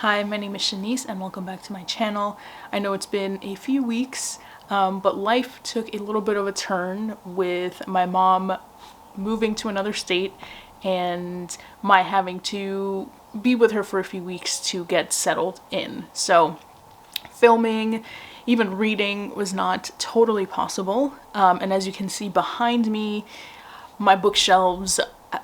Hi, my name is Shanice and welcome back to my channel. I know it's been a few weeks, but life took a little bit of a turn with my mom moving to another state and my having to be with her for a few weeks to get settled in. So filming, even reading was not totally possible. And as you can see behind me, my bookshelves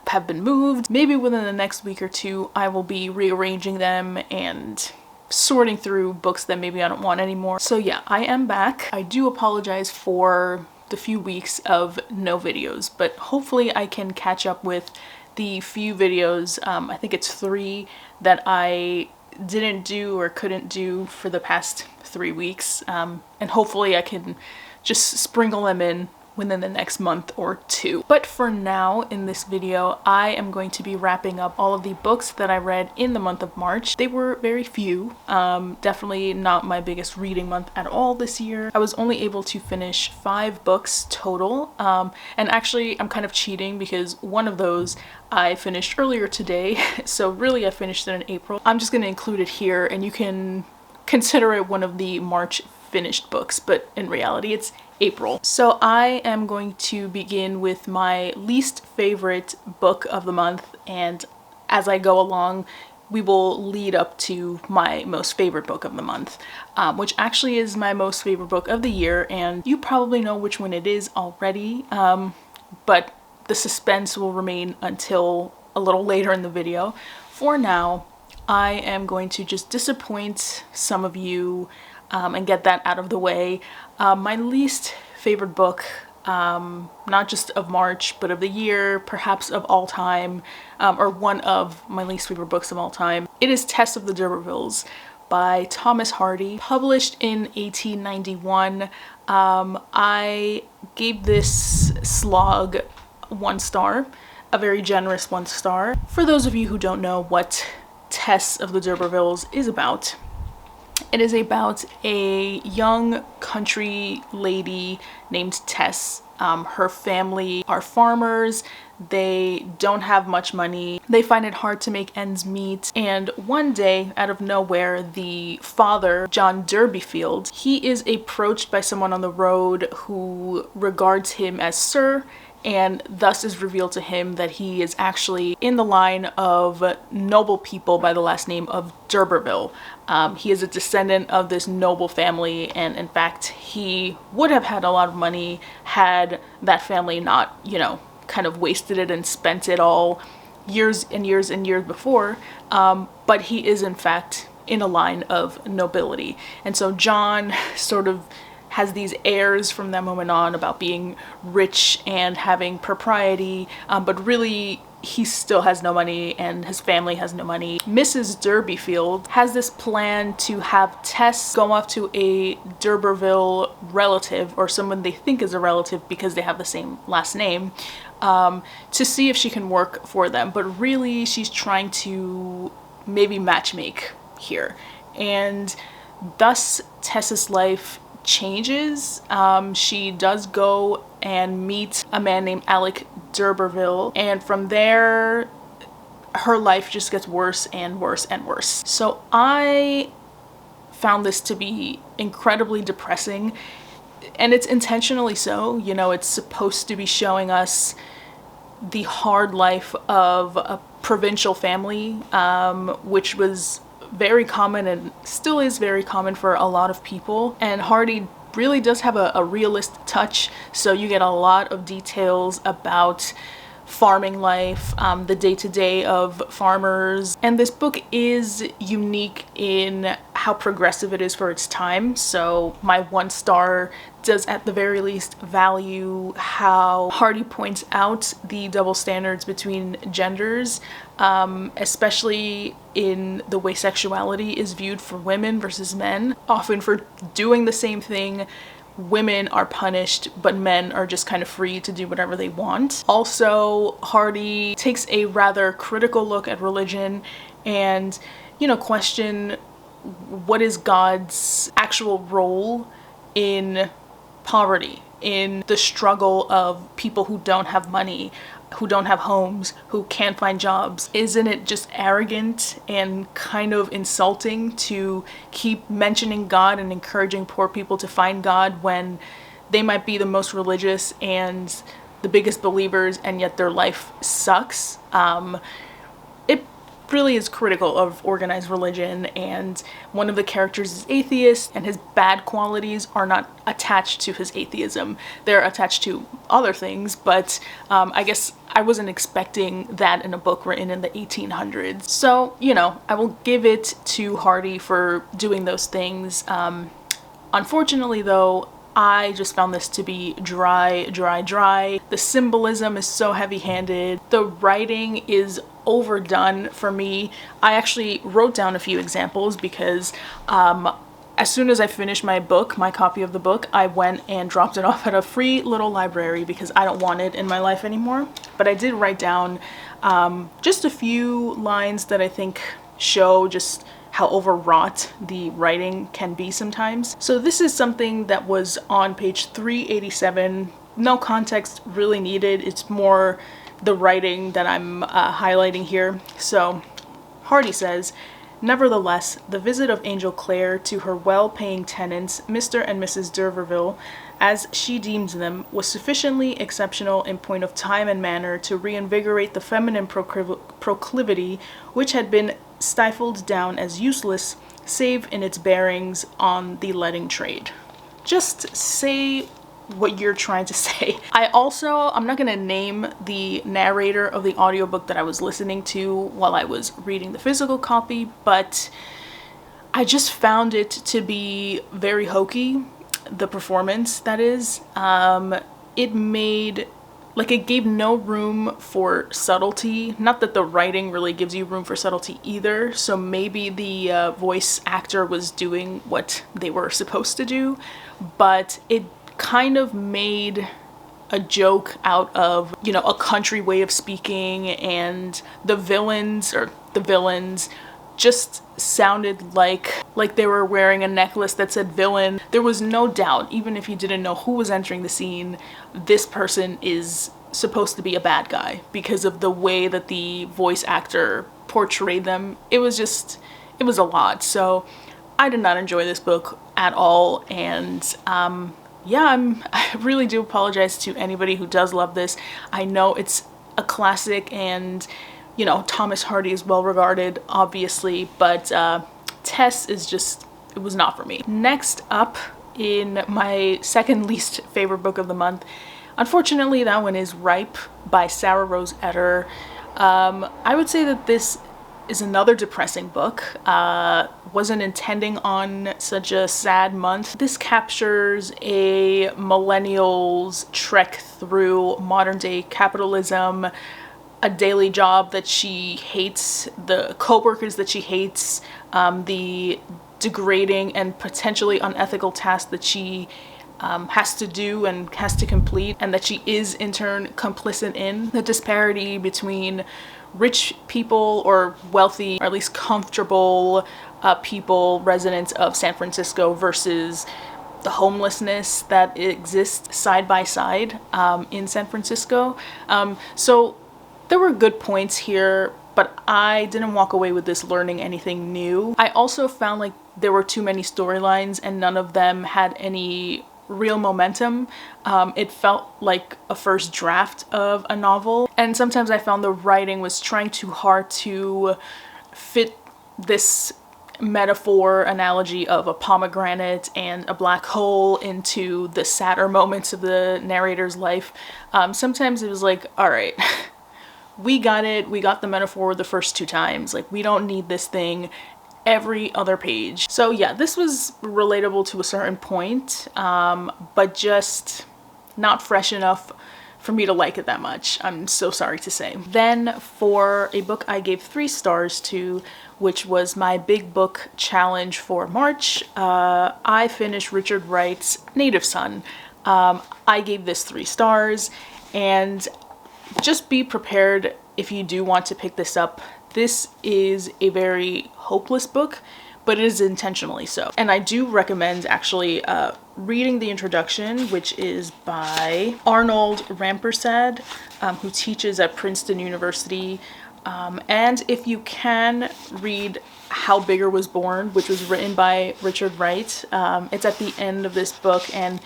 have been moved. Maybe within the next week or two, I will be rearranging them and sorting through books that maybe I don't want anymore. So yeah, I am back. I do apologize for the few weeks of no videos, but hopefully I can catch up with the few videos, I think it's 3, that I didn't do or couldn't do for the past 3 weeks. And hopefully I can just sprinkle them in within the next month or 2. But for now, in this video, I am going to be wrapping up all of the books that I read in the month of March. They were very few, definitely not my biggest reading month at all this year. I was only able to finish 5 books total, and actually I'm kind of cheating because one of those I finished earlier today, so really I finished it in April. I'm just going to include it here and you can consider it one of the March finished books, but in reality it's April. So I am going to begin with my least favorite book of the month, and as I go along we will lead up to my most favorite book of the month, which actually is my most favorite book of the year, and you probably know which one it is already, but the suspense will remain until a little later in the video. For now, I am going to just disappoint some of you and get that out of the way. My least favorite book, not just of March, but of the year, perhaps of all time, or one of my least favorite books of all time. It is Tess of the D'Urbervilles by Thomas Hardy, published in 1891. I gave this slog 1 star, a very generous 1 star. For those of you who don't know what Tess of the D'Urbervilles is about, it is about a young country lady named Tess. Her family are farmers. They don't have much money. They find it hard to make ends meet. And one day, out of nowhere, the father, John Durbeyfield, he is approached by someone on the road who regards him as Sir, and thus is revealed to him that he is actually in the line of noble people by the last name of D'Urberville. He is a descendant of this noble family, and in fact he would have had a lot of money had that family not, you know, kind of wasted it and spent it all years and years and years before, but he is in fact in a line of nobility. And so John sort of has these airs from that moment on about being rich and having propriety, but really he still has no money and his family has no money. Mrs. Durbeyfield has this plan to have Tess go off to a D'Urberville relative, or someone they think is a relative because they have the same last name, to see if she can work for them. But really she's trying to maybe matchmake here. And thus Tess's life changes. She does go and meet a man named Alec D'Urberville, and from there her life just gets worse and worse and worse. So I found this to be incredibly depressing, and it's intentionally so. You know, it's supposed to be showing us the hard life of a provincial family, which was very common and still is very common for a lot of people. And Hardy really does have a realist touch, so you get a lot of details about farming life, the day-to-day of farmers. And this book is unique in how progressive it is for its time, so my 1 star does at the very least value how Hardy points out the double standards between genders, especially in the way sexuality is viewed for women versus men. Often for doing the same thing, women are punished, but men are just kind of free to do whatever they want. Also, Hardy takes a rather critical look at religion and, you know, question what is God's actual role in poverty, in the struggle of people who don't have money, who don't have homes, who can't find jobs. Isn't it just arrogant and kind of insulting to keep mentioning God and encouraging poor people to find God when they might be the most religious and the biggest believers, and yet their life sucks? It really is critical of organized religion, and one of the characters is atheist, and his bad qualities are not attached to his atheism. They're attached to other things, but I guess I wasn't expecting that in a book written in the 1800s. So, you know, I will give it to Hardy for doing those things. Unfortunately, though, I just found this to be dry. The symbolism is so heavy-handed. The writing is overdone for me. I actually wrote down a few examples because as soon as I finished my book, my copy of the book, I went and dropped it off at a free little library because I don't want it in my life anymore. But I did write down just a few lines that I think show just how overwrought the writing can be sometimes. So this is something that was on page 387. No context really needed. It's more the writing that I'm highlighting here. So Hardy says, "Nevertheless, the visit of Angel Clare to her well-paying tenants, Mr. and Mrs. d'Urberville, as she deems them, was sufficiently exceptional in point of time and manner to reinvigorate the feminine proclivity which had been stifled down as useless, save in its bearings on the letting trade." Just say what you're trying to say. I'm not gonna name the narrator of the audiobook that I was listening to while I was reading the physical copy, but I just found it to be very hokey, the performance, that is. It gave no room for subtlety. Not that the writing really gives you room for subtlety either, so maybe the voice actor was doing what they were supposed to do, but it kind of made a joke out of, you know, a country way of speaking, and the villains just sounded like they were wearing a necklace that said villain. There was no doubt, even if you didn't know who was entering the scene, this person is supposed to be a bad guy because of the way that the voice actor portrayed them. It was a lot. So I did not enjoy this book at all, and yeah, I really do apologize to anybody who does love this. I know it's a classic, and you know, Thomas Hardy is well regarded, obviously, but Tess is just, it was not for me. Next up, in my second least favorite book of the month, unfortunately that one is Ripe by Sarah Rose Etter. I would say that this is another depressing book. Wasn't intending on such a sad month. This captures a millennial's trek through modern day capitalism, a daily job that she hates, the co-workers that she hates, the degrading and potentially unethical tasks that she has to do and has to complete, and that she is in turn complicit in. The disparity between rich people, or wealthy, or at least comfortable people, residents of San Francisco, versus the homelessness that exists side by side in San Francisco. So there were good points here, but I didn't walk away with this learning anything new. I also found like there were too many storylines and none of them had any real momentum. It felt like a first draft of a novel, and sometimes I found the writing was trying too hard to fit this metaphor analogy of a pomegranate and a black hole into the sadder moments of the narrator's life. Sometimes it was like, all right, we got it, we got the metaphor the first two times, like we don't need this thing every other page. So yeah, this was relatable to a certain point, but just not fresh enough for me to like it that much. I'm so sorry to say. Then for a book I gave 3 stars to, which was my big book challenge for March, I finished Richard Wright's Native Son. I gave this 3 stars, and just be prepared if you do want to pick this up. This is a very hopeless book, but it is intentionally so. And I do recommend actually reading the introduction, which is by Arnold Rampersad, who teaches at Princeton University. And if you can, read How Bigger Was Born, which was written by Richard Wright. It's at the end of this book, and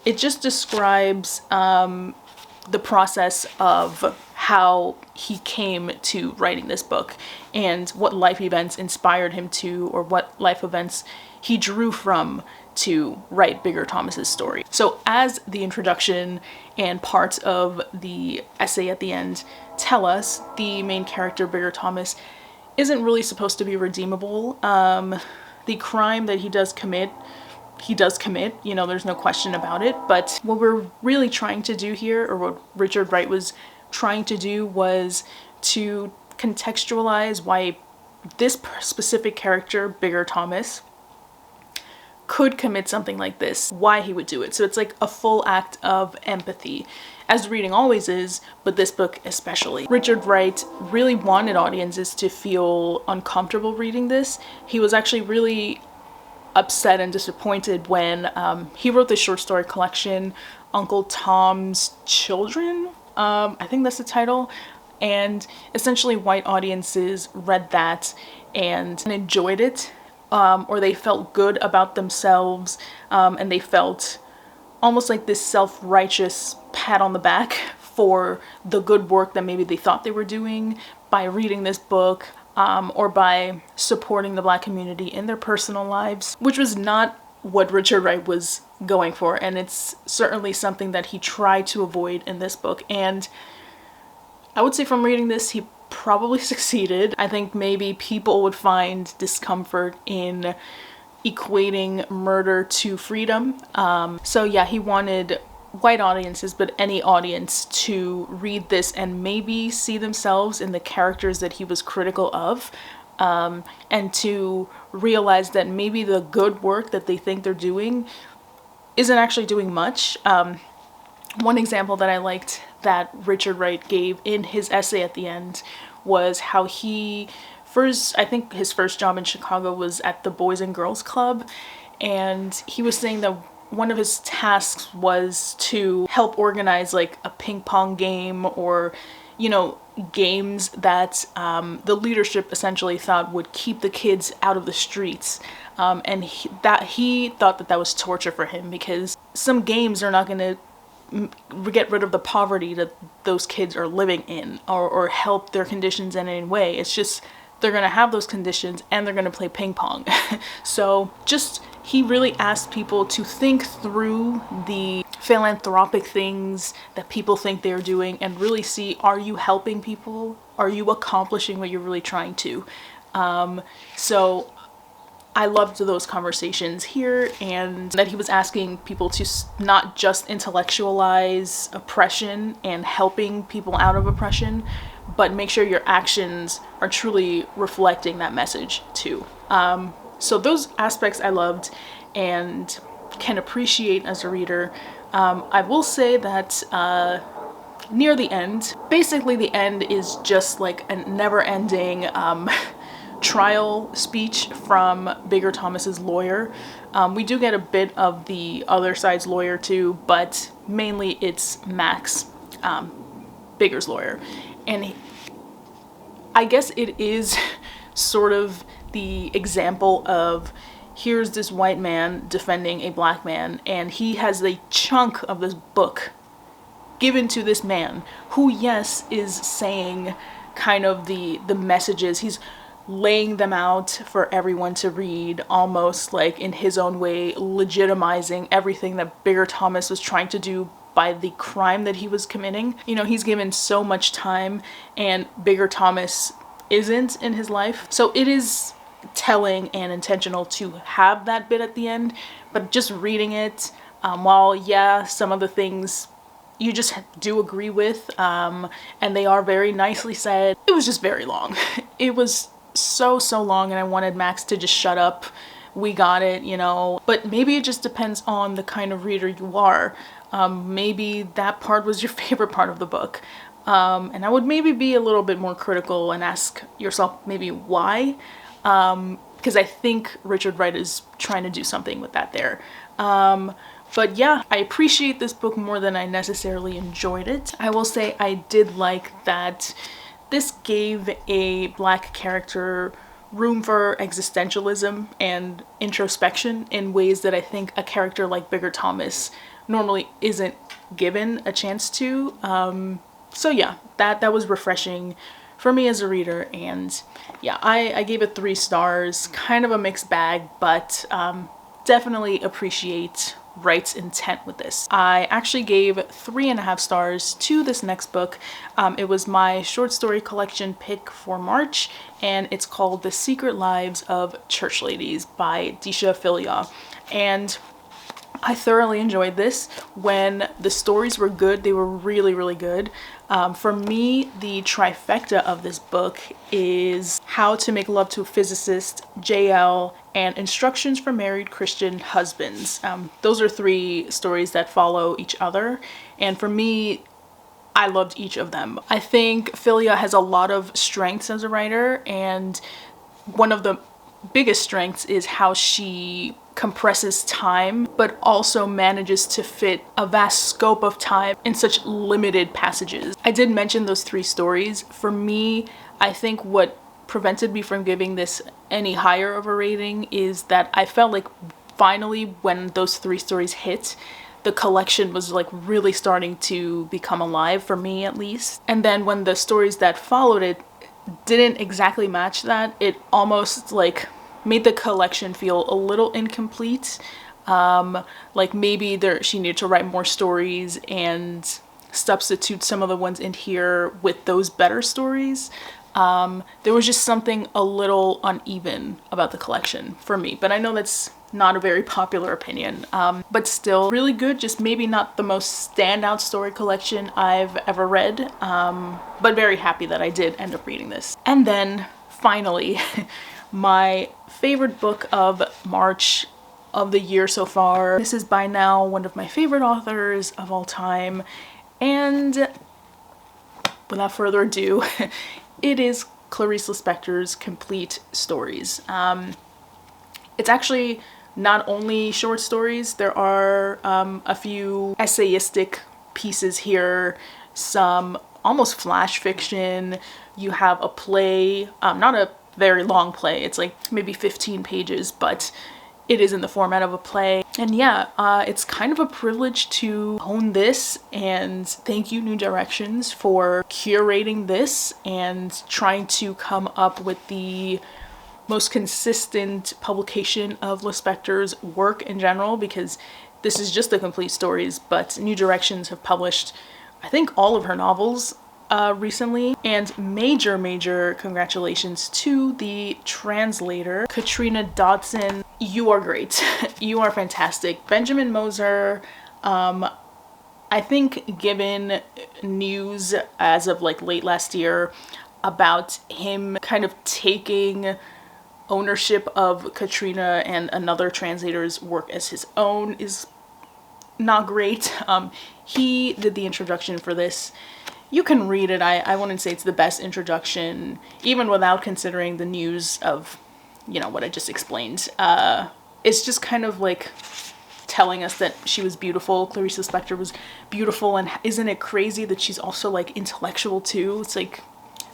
it just describes the process of how he came to writing this book and what life events inspired him to, or what life events he drew from to write Bigger Thomas's story. So as the introduction and parts of the essay at the end tell us, the main character, Bigger Thomas, isn't really supposed to be redeemable. The crime that he does commit, you know, there's no question about it. But what we're really trying to do here, or what Richard Wright was trying to do, was to contextualize why this specific character, Bigger Thomas, could commit something like this, why he would do it. So it's like a full act of empathy, as reading always is, but this book especially. Richard Wright really wanted audiences to feel uncomfortable reading this. He was actually really upset and disappointed when he wrote this short story collection, Uncle Tom's Children, I think that's the title, and essentially white audiences read that and enjoyed it, or they felt good about themselves, and they felt almost like this self-righteous pat on the back for the good work that maybe they thought they were doing by reading this book, or by supporting the Black community in their personal lives, which was not what Richard Wright was going for, and it's certainly something that he tried to avoid in this book. And I would say from reading this, he probably succeeded. I think maybe people would find discomfort in equating murder to freedom. So yeah, he wanted white audiences, but any audience, to read this and maybe see themselves in the characters that he was critical of, and to realize that maybe the good work that they think they're doing isn't actually doing much. One example that I liked that Richard Wright gave in his essay at the end was how he I think his first job in Chicago was at the Boys and Girls Club, and he was saying that one of his tasks was to help organize like a ping pong game, or, you know, games that the leadership essentially thought would keep the kids out of the streets. And he thought that was torture for him, because some games are not going to get rid of the poverty that those kids are living in, or help their conditions in any way. It's just they're going to have those conditions and they're going to play ping pong. So he really asked people to think through the philanthropic things that people think they're doing and really see, are you helping people? Are you accomplishing what you're really trying to? So I loved those conversations here, and that he was asking people to not just intellectualize oppression and helping people out of oppression, but make sure your actions are truly reflecting that message too. So those aspects I loved and can appreciate as a reader. I will say that near the end, basically the end is just like a never-ending trial speech from Bigger Thomas's lawyer. We do get a bit of the other side's lawyer too, but mainly it's Max, Bigger's lawyer. And I guess it is sort of the example of, here's this white man defending a black man, and he has a chunk of this book given to this man who, yes, is saying kind of the messages. He's laying them out for everyone to read, almost like in his own way, legitimizing everything that Bigger Thomas was trying to do by the crime that he was committing. You know, he's given so much time, and Bigger Thomas isn't in his life. So it is telling and intentional to have that bit at the end, but just reading it, while yeah, some of the things you just do agree with, and they are very nicely said, it was just very long. It was so long, and I wanted Max to just shut up. We got it, you know. But maybe it just depends on the kind of reader you are. Maybe that part was your favorite part of the book. And I would maybe be a little bit more critical and ask yourself maybe why. Because I think Richard Wright is trying to do something with that there. But yeah, I appreciate this book more than I necessarily enjoyed it. I will say I did like that this gave a Black character room for existentialism and introspection in ways that I think a character like Bigger Thomas normally isn't given a chance to. So yeah, that was refreshing for me as a reader, and yeah, I gave it 3 stars. Kind of a mixed bag, but definitely appreciate Wright's intent with this. I actually gave 3.5 stars to this next book. It was my short story collection pick for March, and it's called The Secret Lives of Church Ladies by Dispiace. And I thoroughly enjoyed this. When the stories were good, they were really, really good. For me, the trifecta of this book is How to Make Love to a Physicist, JL, and Instructions for Married Christian Husbands. Those are 3 stories that follow each other. And for me, I loved each of them. I think Philia has a lot of strengths as a writer, and one of the biggest strengths is how she compresses time, but also manages to fit a vast scope of time in such limited passages. I did mention those 3 stories. For me, I think what prevented me from giving this any higher of a rating is that I felt like finally when those 3 stories hit, the collection was like really starting to become alive, for me at least. And then when the stories that followed it didn't exactly match that, it almost like made the collection feel a little incomplete. Like maybe she needed to write more stories and substitute some of the ones in here with those better stories. There was just something a little uneven about the collection for me, but I know that's not a very popular opinion, but still really good. Just maybe not the most standout story collection I've ever read, but very happy that I did end up reading this. And then finally, my favorite book of March, of the year so far. This is by now one of my favorite authors of all time, and without further ado, it is Clarice Lispector's Complete Stories. It's actually not only short stories. There are a few essayistic pieces here, some almost flash fiction. You have a play, not a very long play. It's like maybe 15 pages, but it is in the format of a play. And yeah, it's kind of a privilege to own this, and thank you, New Directions, for curating this and trying to come up with the most consistent publication of Lispector's work in general, because this is just the complete stories, but New Directions have published, I think, all of her novels recently. And major congratulations to the translator, Katrina Dodson. You are great. You are fantastic. Benjamin Moser, I think, given news as of like late last year about him kind of taking ownership of Katrina and another translator's work as his own, is not great. He did the introduction for this. You can read it. I wouldn't say it's the best introduction, even without considering the news of, you know, what I just explained. It's just kind of like telling us that she was beautiful. Clarice Lispector was beautiful, and isn't it crazy that she's also like intellectual too? It's like,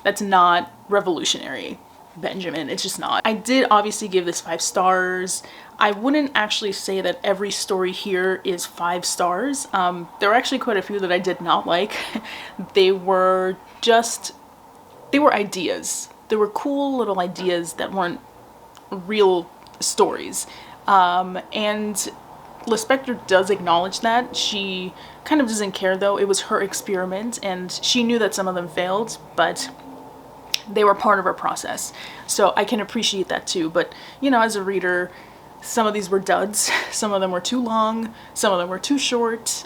that's not revolutionary, Benjamin. It's just not. I did obviously give this 5 stars. I wouldn't actually say that every story here is 5 stars. There were actually quite a few that I did not like. They were ideas. They were cool little ideas that weren't real stories. And Lispector does acknowledge that. She kind of doesn't care though. It was her experiment, and she knew that some of them failed, but they were part of her process. So I can appreciate that too. But, you know, as a reader, some of these were duds. Some of them were too long. Some of them were too short.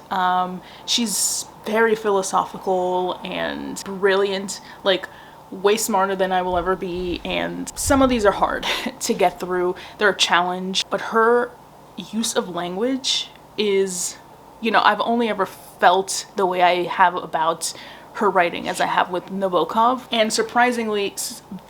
She's very philosophical and brilliant, like way smarter than I will ever be. And some of these are hard to get through. They're a challenge. But her use of language is, you know, I've only ever felt the way I have about her writing as I have with Nabokov. And surprisingly,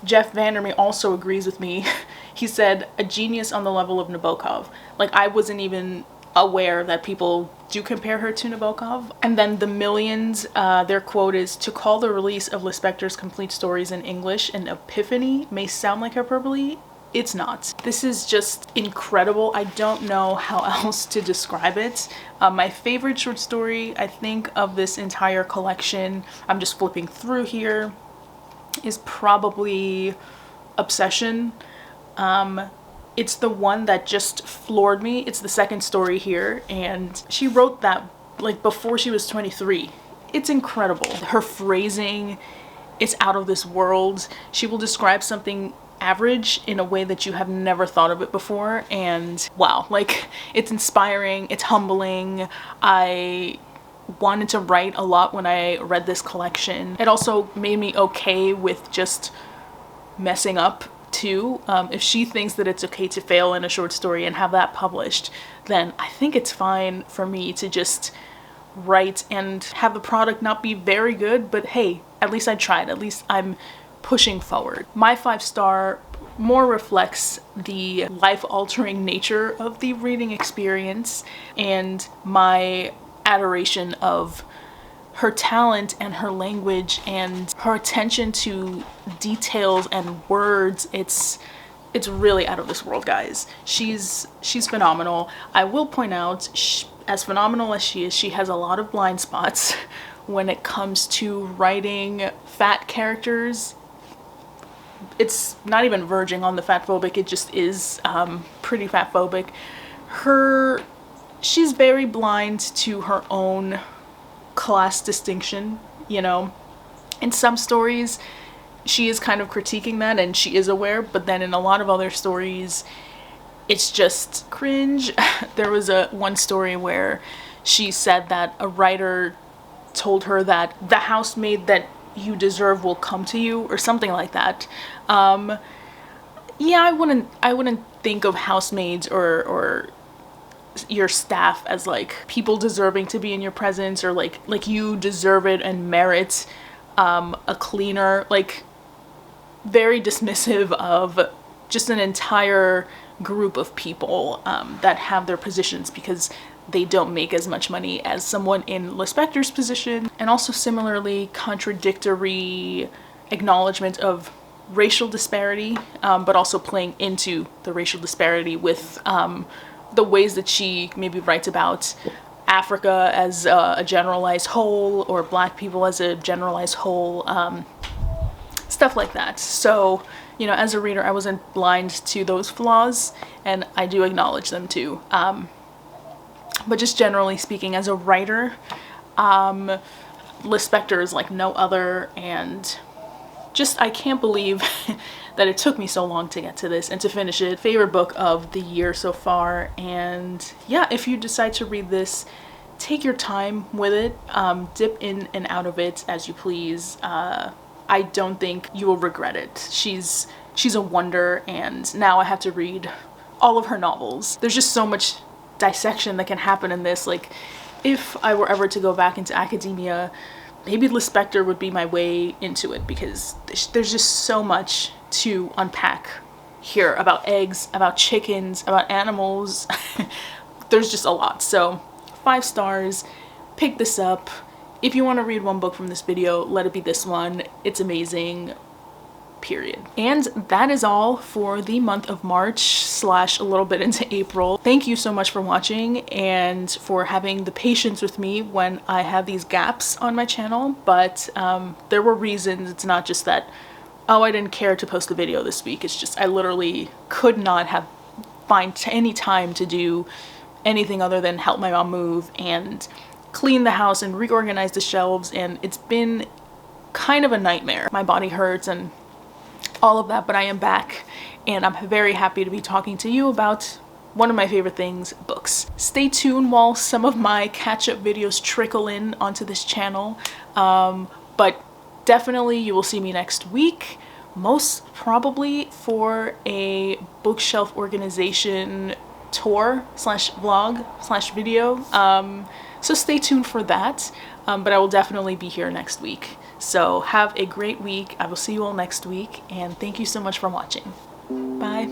Jeff Vandermeer also agrees with me. He said, a genius on the level of Nabokov. Like, I wasn't even aware that people do compare her to Nabokov. And then the Millions, their quote is, "To call the release of Lispector's complete stories in English an epiphany may sound like hyperbole. It's not." This is just incredible. I don't know how else to describe it. My favorite short story, I think, of this entire collection, I'm just flipping through here, is probably Obsession. It's the one that just floored me. It's the second story here, and she wrote that like before she was 23. It's incredible. Her phrasing is out of this world. She will describe something average in a way that you have never thought of it before, and wow, like, it's inspiring, it's humbling. I wanted to write a lot when I read this collection. It also made me okay with just messing up too. If she thinks that it's okay to fail in a short story and have that published, then I think it's fine for me to just write and have the product not be very good, but hey, at least I tried. At least I'm pushing forward. My 5-star more reflects the life-altering nature of the reading experience and my adoration of her talent and her language and her attention to details and words. It's really out of this world, guys. She's phenomenal. I will point out, as phenomenal as she is, she has a lot of blind spots when it comes to writing fat characters. It's not even verging on the fatphobic, it just is pretty fatphobic. She's very blind to her own class distinction, you know. In some stories, she is kind of critiquing that and she is aware, but then in a lot of other stories, it's just cringe. There was one story where she said that a writer told her that the housemaid that you deserve will come to you, or something like that. Yeah, I wouldn't think of housemaids or your staff as like people deserving to be in your presence, or like you deserve it and merit a cleaner. Like, very dismissive of just an entire group of people that have their positions because they don't make as much money as someone in Lispector's position. And also similarly contradictory acknowledgement of racial disparity, but also playing into the racial disparity with the ways that she maybe writes about Africa as a generalized whole, or Black people as a generalized whole, stuff like that. So, you know, as a reader, I wasn't blind to those flaws, and I do acknowledge them too. But just generally speaking, as a writer, Lispector is like no other, and just, I can't believe that it took me so long to get to this and to finish it. Favorite book of the year so far. And yeah, if you decide to read this, take your time with it. Dip in and out of it as you please. I don't think you will regret it. She's a wonder, and now I have to read all of her novels. There's just so much dissection that can happen in this. Like, if I were ever to go back into academia, maybe Lispector would be my way into it, because there's just so much to unpack here about eggs, about chickens, about animals. There's just a lot. So 5 stars, pick this up. If you want to read one book from this video, let it be this one. It's amazing. Period. And that is all for the month of March / a little bit into April. Thank you so much for watching and for having the patience with me when I have these gaps on my channel. But there were reasons. It's not just that, oh, I didn't care to post a video this week. It's just I literally could not find any time to do anything other than help my mom move and clean the house and reorganize the shelves, and it's been kind of a nightmare. My body hurts and all of that, but I am back, and I'm very happy to be talking to you about one of my favorite things, books. Stay tuned while some of my catch-up videos trickle in onto this channel, but definitely you will see me next week, most probably for a bookshelf organization tour / vlog / video. So stay tuned for that, but I will definitely be here next week. So have a great week. I will see you all next week, and thank you so much for watching. Bye.